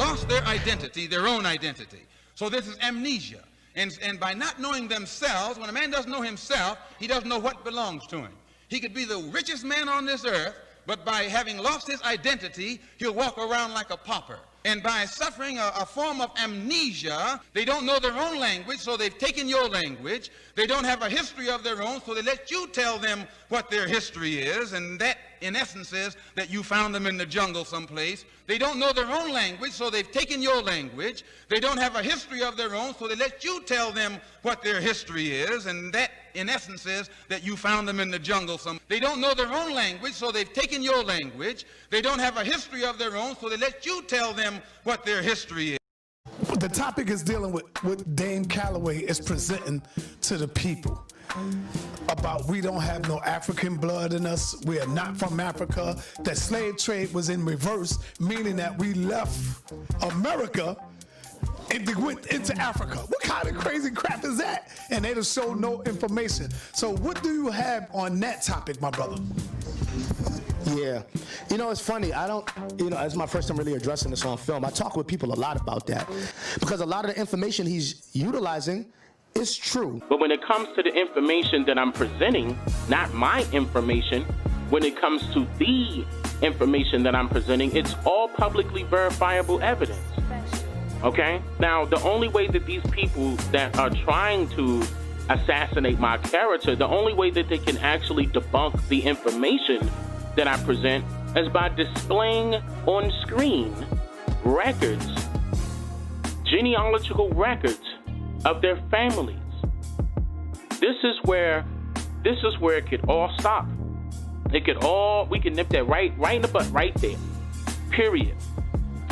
lost their identity, their own identity. So this is amnesia. And by not knowing themselves, when a man doesn't know himself, he doesn't know what belongs to him. He could be the richest man on this earth, but by having lost his identity, he'll walk around like a pauper. And by suffering a form of amnesia, they don't know their own language, so they've taken your language. They don't have a history of their own, so they let you tell them what their history is, and that, in essence, is that you found them in the jungle someplace. They don't know their own language, so they've taken your language. They don't have a history of their own, so they let you tell them what their history is, and that, in essence, is that you found them in the jungle some. They don't know their own language, so they've taken your language. They don't have a history of their own, so they let you tell them what their history is. The topic is dealing with what Dane Calloway is presenting to the people about we don't have no African blood in us, we are not from Africa, that slave trade was in reverse, meaning that we left America and went into Africa. What kind of crazy crap is that? And they just show no information. So what do you have on that topic, my brother? Yeah. You know, it's funny. I don't, it's my first time really addressing this on film. I talk with people a lot about that because a lot of the information he's utilizing is true. But when it comes to the information that I'm presenting, not my information, when it comes to the information that I'm presenting, it's all publicly verifiable evidence. Okay? Now, the only way that these people that are trying to assassinate my character, the only way that they can actually debunk the information that I present is by displaying on screen records, genealogical records of their families. This is where it could all stop. We can nip that right in the butt right there, period.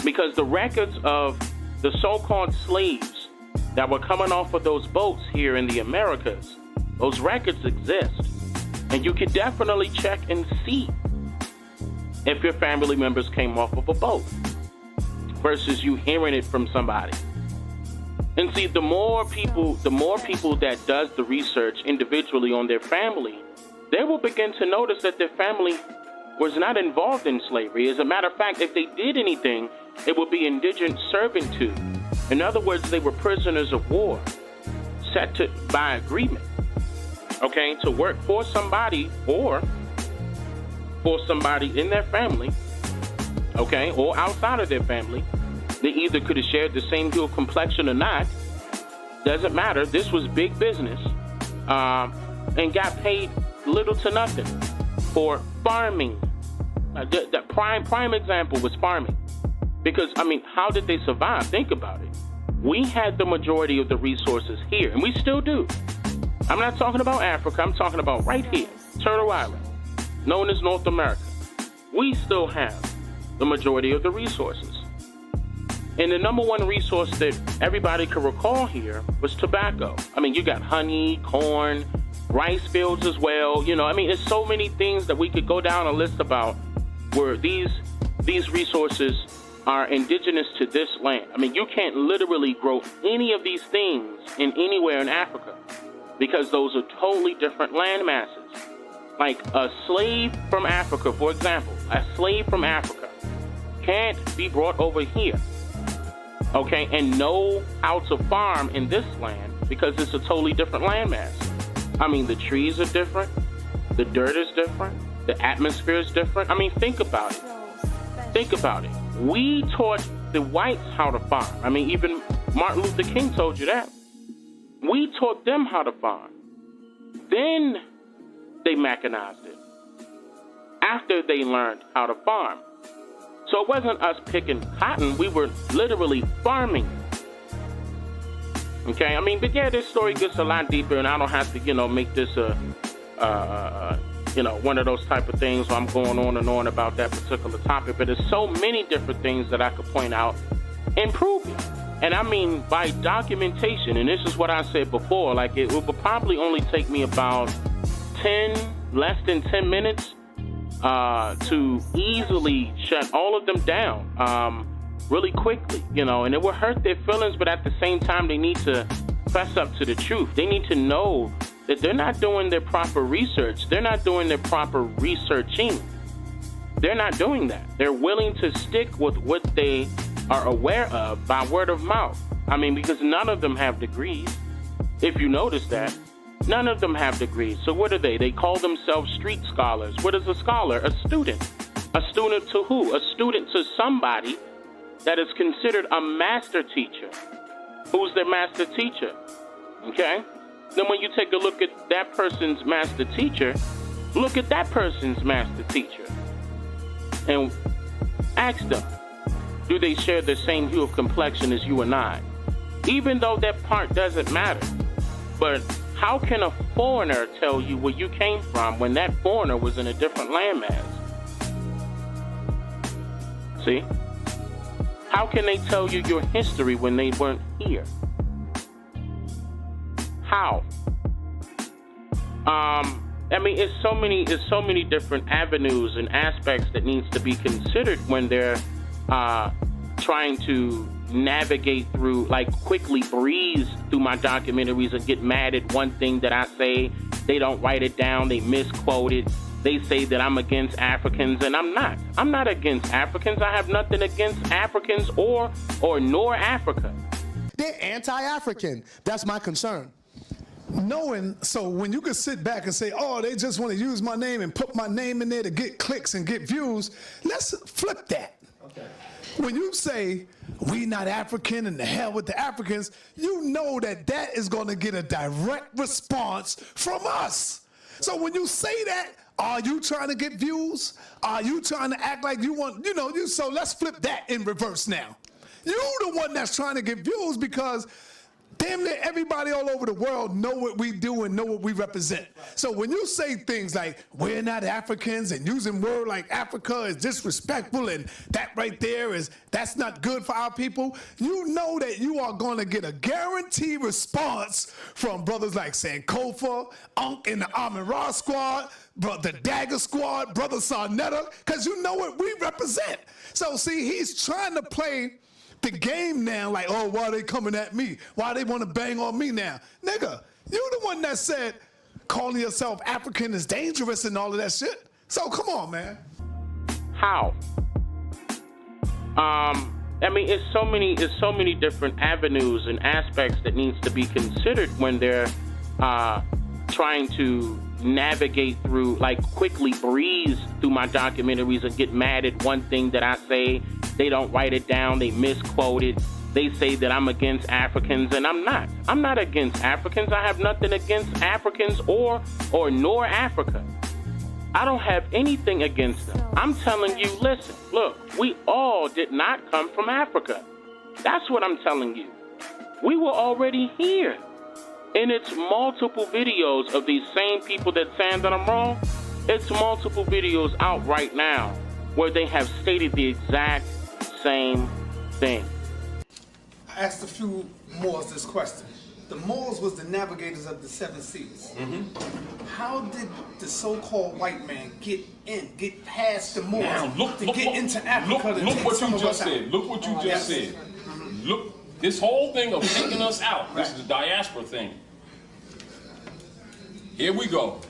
Because the records of the so-called slaves that were coming off of those boats here in the Americas, those records exist. And you can definitely check and see if your family members came off of a boat versus you hearing it from somebody. And see, the more people that does the research individually on their family, they will begin to notice that their family was not involved in slavery. As a matter of fact, if they did anything, it would be indigent servitude. In other words, they were prisoners of war, set to by agreement, okay, to work for somebody or for somebody in their family, okay, or outside of their family. They either could have shared the same hue of complexion or not. Doesn't matter. This was big business, and got paid little to nothing for farming. The prime example was farming. Because, I mean, how did they survive? Think about it. We had the majority of the resources here, and we still do. I'm not talking about Africa. I'm talking about right here, Turtle Island, known as North America. We still have the majority of the resources. And the number one resource that everybody could recall here was tobacco. I mean, you got honey, corn, rice fields as well. There's so many things that we could go down a list about where these resources are indigenous to this land. I mean, you can't literally grow any of these things in anywhere in Africa because those are totally different land masses. Like a slave from Africa, for example, a slave from Africa can't be brought over here, okay, and know how to farm in this land because it's a totally different landmass. I mean, the trees are different, the dirt is different, the atmosphere is different. I mean, think about it. Think about it. We taught the whites how to farm. I mean, even Martin Luther King told you that. We taught them how to farm. Then they mechanized it after they learned how to farm. So it wasn't us picking cotton. We were literally farming. Okay, I mean, but yeah, this story gets a lot deeper, and I don't have to, make this one of those type of things where I'm going on and on about that particular topic. But there's so many different things that I could point out and prove it. And I mean, by documentation, and this is what I said before, like it would probably only take me about less than 10 minutes to easily shut all of them down really quickly, and it will hurt their feelings, but at the same time, they need to fess up to the truth. They need to know that they're not doing their proper research. They're not doing their proper researching. They're not doing that. They're willing to stick with what they are aware of by word of mouth. I mean, because none of them have degrees. If you notice that, none of them have degrees. So what are they? They call themselves street scholars. What is a scholar? A student. A student to who? A student to somebody that is considered a master teacher. Who's their master teacher? Okay? Then when you take a look at that person's master teacher, look at that person's master teacher and ask them, do they share the same hue of complexion as you and I? Even though that part doesn't matter. But how can a foreigner tell you where you came from when that foreigner was in a different landmass? See? How can they tell you your history when they weren't here? How? I mean, it's so many different avenues and aspects that needs to be considered when they're trying to navigate through, like quickly breeze through my documentaries and get mad at one thing that I say. They don't write it down. They misquote it. They say that I'm against Africans, and I'm not. I'm not against Africans. I have nothing against Africans or nor Africa. They're anti-African. That's my concern. So when you can sit back and say, oh, they just want to use my name and put my name in there to get clicks and get views, let's flip that. Okay. When you say, we not African and the hell with the Africans, you know that that is going to get a direct response from us. So when you say that, are you trying to get views? Are you trying to act like you want, so let's flip that in reverse now. You the one that's trying to get views because damn near everybody all over the world know what we do and know what we represent. So when you say things like, we're not Africans, and using word like Africa is disrespectful, and that right there that's not good for our people, you know that you are going to get a guaranteed response from brothers like Sankofa, Unk in the Amin Ra squad, the Dagger squad, Brother Sarnetta, because you know what we represent. So see, he's trying to play the game now, like, oh, why are they coming at me? Why they want to bang on me now? Nigga, you the one that said calling yourself African is dangerous and all of that shit. So come on, man. How? I mean, it's so many different avenues and aspects that needs to be considered when they're trying to navigate through, like quickly breeze through my documentaries and get mad at one thing that I say. They don't write it down. They misquote it. They say that I'm against Africans, and I'm not. I'm not against Africans. I have nothing against Africans or nor Africa. I don't have anything against them. I'm telling you, listen, look, we all did not come from Africa. That's what I'm telling you. We were already here. And it's multiple videos of these same people that saying that I'm wrong. It's multiple videos out right now where they have stated the exact same thing. I asked a few Moors this question. The Moors was the navigators of the 7 seas. Mm-hmm. How did the so-called white man get past the Moors get into Africa? Look what you just said. Look what you just said. Mm-hmm. Look, this whole thing of taking us out, this is the diaspora thing. Here we go.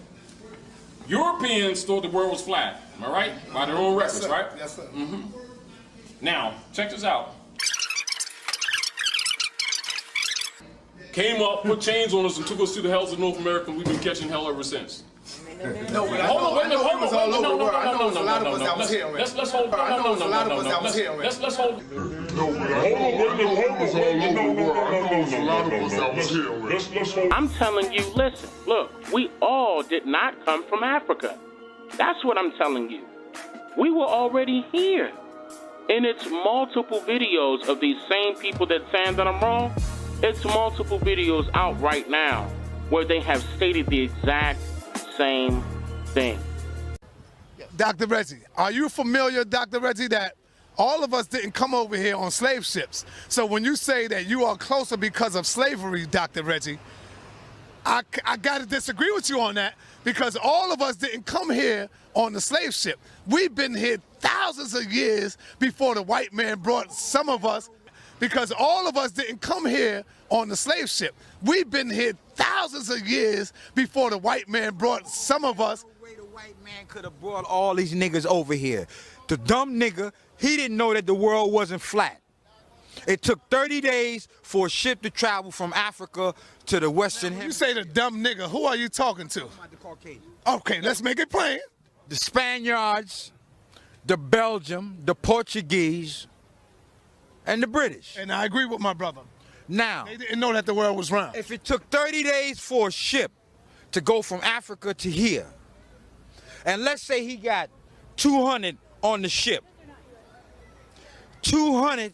Europeans thought the world was flat. Am I right? By their own records, right? Yes, sir. Mm-hmm. Now, check this out. Came up, put chains on us, and took us to the hells of North America, and we've been catching hell ever since. No, but I know it was all over the world. I know it was a lot of us that was here already. Let's hold. I know it was a lot of us that was here already. Let's hold. I'm telling you, listen, look, we all did not come from Africa. That's what I'm telling you. We were already here. And it's multiple videos of these same people that saying that I'm wrong. It's multiple videos out right now where they have stated the exact same thing. Dr. Reggie, are you familiar, Dr. Reggie, that all of us didn't come over here on slave ships? So when you say that you are closer because of slavery, Dr. Reggie, I got to disagree with you on that, because all of us didn't come here on the slave ship. We've been here thousands of years before the white man brought some of us, because all of us didn't come here on the slave ship. We've been here thousands of years before the white man brought some of us. No way the white man could have brought all these niggas over here. The dumb nigga, he didn't know that the world wasn't flat. It took 30 days for a ship to travel from Africa to the Western When Hemisphere. you say the dumb nigga, who are you talking to? The Caucasian. Okay, let's make it plain. The Spaniards, the Belgium, the Portuguese, and the British. And I agree with my brother. Now, They didn't know that the world was round. if it took 30 days for a ship to go from Africa to here, and let's say he got 200 on the ship, 200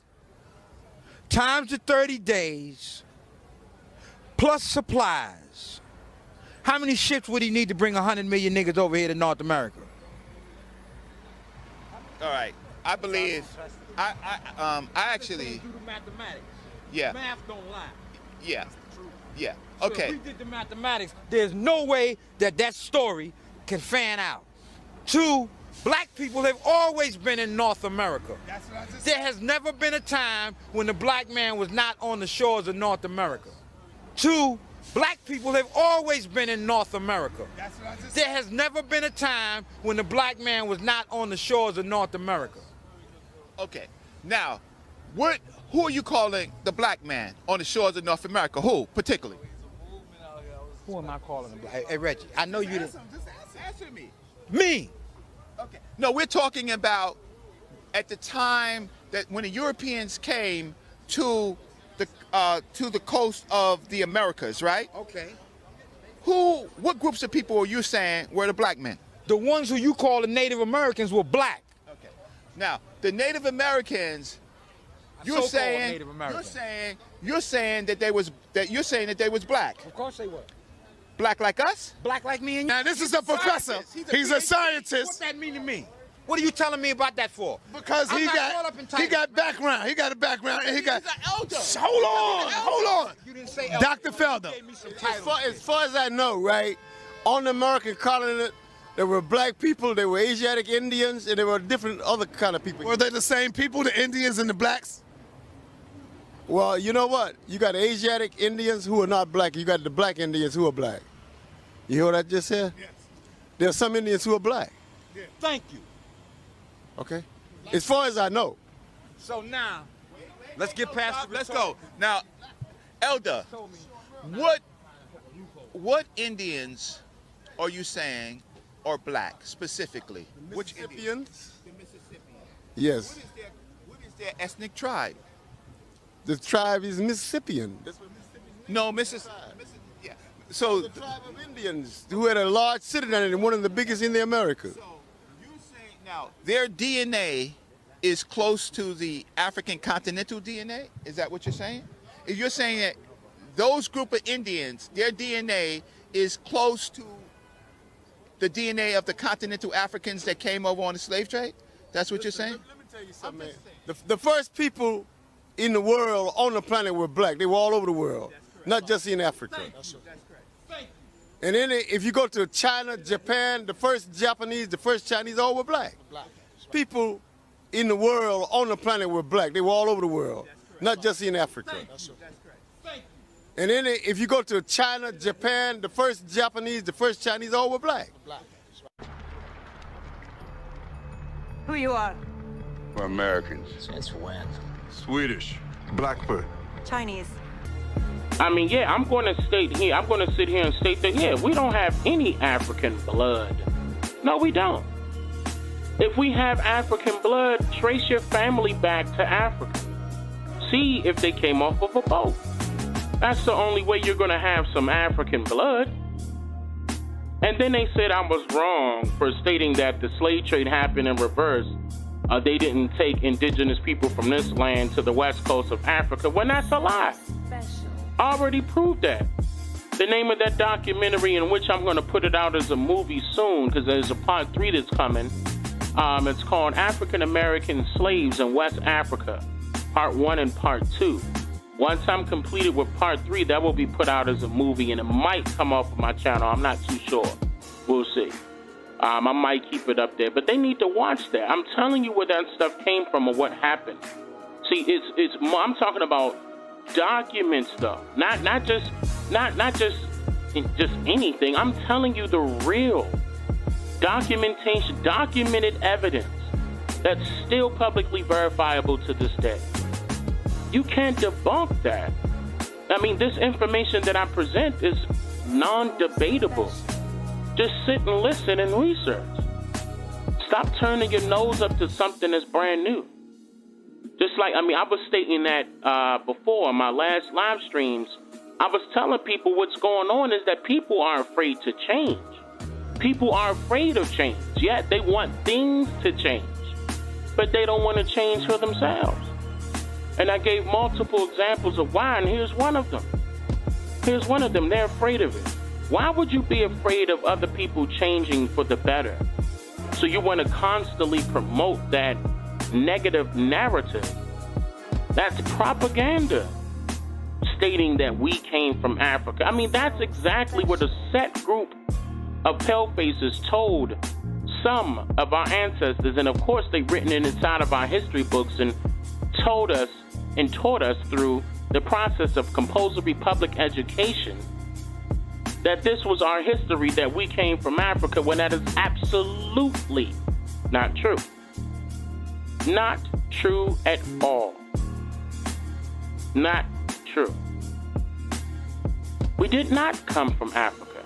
times the 30 days, plus supplies, how many ships would he need to bring 100 million niggas over here to North America? All right. I believe. I actually. Do the mathematics. Yeah. Math don't lie. Yeah. Yeah. So if Okay. we did the mathematics, there's no way that that story can fan out. 2, black people have always been in North America. There has never been a time when the black man was not on the shores of North America. 2, black people have always been in North America. There has never been a time when the black man was not on the shores of North America. Okay. Now, who are you calling the black man on the shores of North America? Who, particularly? Who am I calling him black? Hey, Reggie, I know you didn't. Just answer me. Me! Okay. No, we're talking about at the time that when the Europeans came to the coast of the Americas, right? Okay. What groups of people are you saying were the black men? The ones who you call the Native Americans were black. Okay. Now, the Native Americans, you're So-called saying Native Americans. you're saying that they was black. Of course they were. Black like us? Black like me and you. Now, this is a professor. He's a What's scientist that mean to me? What are you telling me about that for? because I'm he not caught got up in he titles, got man. background. He got a background, and he got. He's an elder. Hold on. You didn't say Dr. Felder. Gave me some titles. As far as I know, right, on the American continent, there were black people, there were Asiatic Indians, and there were different other kind of people. Were they the same people, the Indians and the blacks? Well, you know what? You got Asiatic Indians who are not black. You got the black Indians who are black. You hear what I just said? Yes. There are some Indians who are black. Thank you. Okay? As far as I know. So now, let's get past the Let's go. Now, Elder, what Indians are you saying are black specifically? Which Indians? Mississippians? The Mississippians. Yes. What is their ethnic tribe? The tribe is Mississippian. That's what Mississippians mean. No, Mississippi. Yeah. So, The tribe of Indians who had a large citizen and one of the biggest in the America. so you're saying now their DNA is close to the African continental DNA? Is that what you're saying? If you're saying that those group of Indians, their DNA is close to the DNA of the continental Africans that came over on the slave trade? That's what you're saying? Let me tell you something, man. The first people in the world on the planet were black. They were all over the world, not just in Africa. And then if you go to China, Japan, the first Japanese, the first Chinese, all were black. People in the world on the planet were black. They were all over the world, not just in Africa. And then if you go to China, Japan, the first Japanese, the first Chinese, all were black. Who you are? We're Americans. Since when? Swedish. Blackfoot. Chinese. I mean, yeah, I'm going to sit here and state that, yeah, we don't have any African blood. No, we don't. If we have African blood, trace your family back to Africa. See if they came off of a boat. That's the only way you're going to have some African blood. And then they said I was wrong for stating that the slave trade happened in reverse. They didn't take indigenous people from this land to the west coast of Africa. Well, that's a lie. I already proved that. The name of that documentary, in which I'm going to put it out as a movie soon, because there's a part 3 that's coming. It's called African American Slaves in West Africa, part 1 and part 2. Once I'm completed with part 3, that will be put out as a movie, and it might come off of my channel. I'm not too sure. We'll see. I might keep it up there, but they need to watch that. I'm telling you where that stuff came from and what happened. See, I'm talking about documents, though, not just anything. I'm telling you the real documentation, documented evidence that's still publicly verifiable to this day. You can't debunk that. I mean, this information that I present is non-debatable. Just sit and listen and research. Stop turning your nose up to something that's brand new. Just like, I was stating that before in my last live streams. I was telling people what's going on is that people are afraid to change. People are afraid of change. Yet they want things to change, but they don't want to change for themselves. And I gave multiple examples of why, and here's one of them. Here's one of them. They're afraid of it. Why would you be afraid of other people changing for the better? So you want to constantly promote that negative narrative. That's propaganda, stating that we came from Africa. I mean, that's exactly what a set group of palefaces told some of our ancestors. And of course, they've written it inside of our history books and told us and taught us through the process of compulsory public education that this was our history, that we came from Africa, when that is absolutely not true. Not true at all. Not true. We did not come from Africa.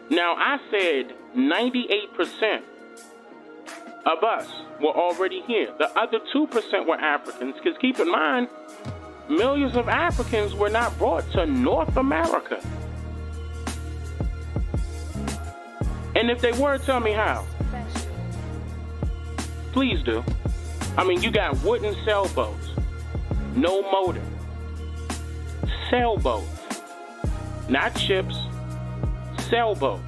Now, I said 98% of us were already here. The other 2% were Africans, because keep in mind, millions of Africans were not brought to North America. And if they were, tell me how. Please do. I mean, you got wooden sailboats, no motor. Sailboats, not ships, sailboats.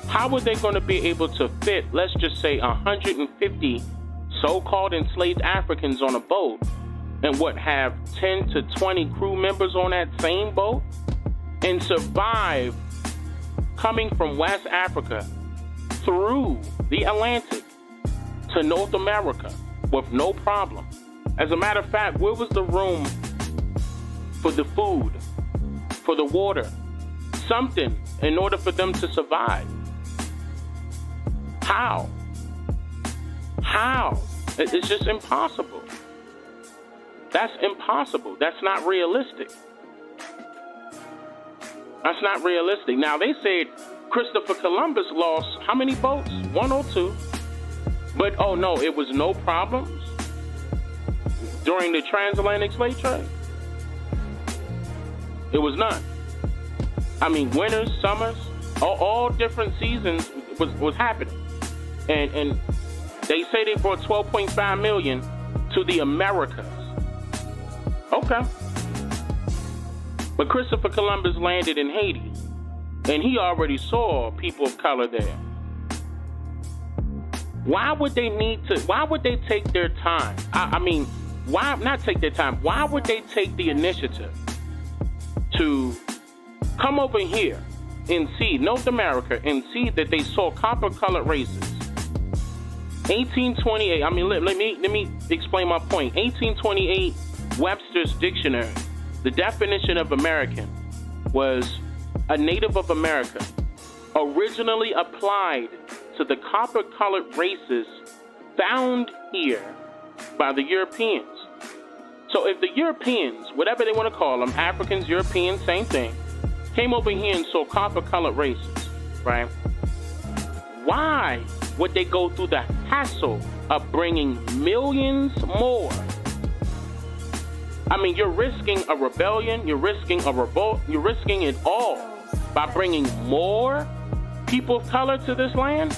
How are they going to be able to fit, let's just say, 150 so-called enslaved Africans on a boat and have 10 to 20 crew members on that same boat and survive coming from West Africa through the Atlantic to North America with no problem? As a matter of fact, where was the room for the food, for the water, something in order for them to survive? How? How? It's just impossible. That's impossible. That's not realistic. That's not realistic. Now, they said Christopher Columbus lost how many boats? 1 or 2. But, oh no, it was no problems during the transatlantic slave trade. It was none. I mean, winters, summers, all different seasons was happening. And they say they brought 12.5 million to the Americas. Okay. But Christopher Columbus landed in Haiti, and he already saw people of color there. Why would they take their time? Why not take their time? Why would they take the initiative to come over here and see North America and see that they saw copper-colored races? 1828, let me explain my point. 1828, Webster's Dictionary, the definition of American was a native of America, originally applied to the copper-colored races found here by the Europeans. So if the Europeans, whatever they want to call them, Africans, Europeans, same thing, came over here and saw copper-colored races, right? Why would they go through the hassle of bringing millions more? I mean, you're risking a rebellion, you're risking a revolt, you're risking it all by bringing more people of color to this land?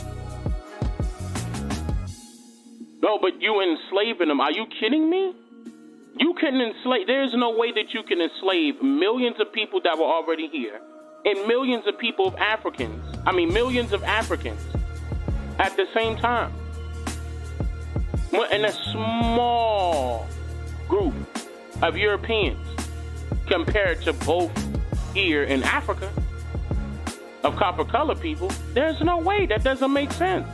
No, but you enslaving them. Are you kidding me? You couldn't enslave. There's no way that you can enslave millions of people that were already here and millions of people of millions of Africans at the same time. In a small group of Europeans compared to both here in Africa of copper-colored people. There's no way. That doesn't make sense.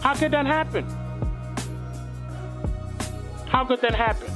How could that happen? How could that happen?